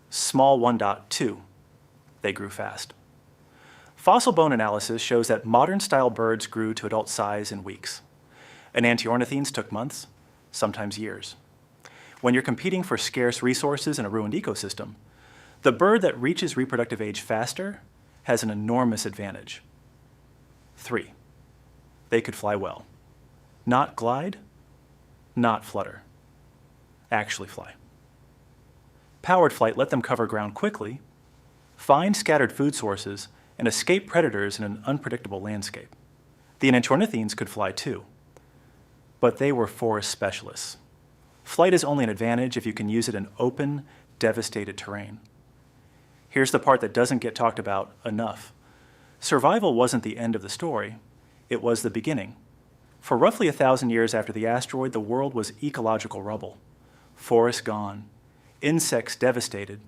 small 1.2. They grew fast. Fossil bone analysis shows that modern-style birds grew to adult size in weeks. Enantiornithines took months, sometimes years. When you're competing for scarce resources in a ruined ecosystem, the bird that reaches reproductive age faster has an enormous advantage. 3. They could fly well. Not glide, not flutter. Actually fly. Powered flight let them cover ground quickly, find scattered food sources, and escape predators in an unpredictable landscape. The enantiornithines could fly too, but they were forest specialists. Flight is only an advantage if you can use it in open, devastated terrain. Here's the part that doesn't get talked about enough. Survival wasn't the end of the story, it was the beginning. For roughly 1,000 years after the asteroid, the world was ecological rubble. Forests gone, insects devastated,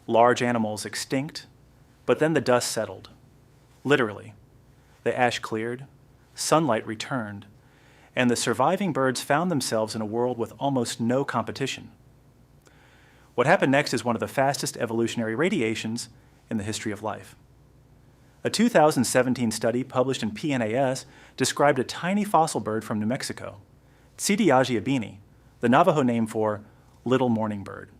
large animals extinct, but then the dust settled. Literally, the ash cleared, sunlight returned, and the surviving birds found themselves in a world with almost no competition. What happened next is one of the fastest evolutionary radiations in the history of life. A 2017 study published in PNAS described a tiny fossil bird from New Mexico, Tsidiyajiabini, the Navajo name for little morning bird.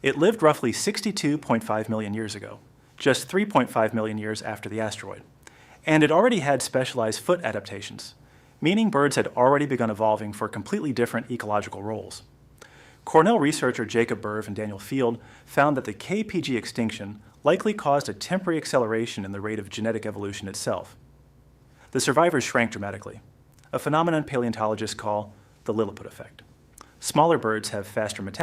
It lived roughly 62.5 million years ago, just 3.5 million years after the asteroid, and it already had specialized foot adaptations, meaning birds had already begun evolving for completely different ecological roles. Cornell researcher Jacob Berv and Daniel Field found that the KPG extinction likely caused a temporary acceleration in the rate of genetic evolution itself. The survivors shrank dramatically, a phenomenon paleontologists call the Lilliput effect. Smaller birds have faster metabolism.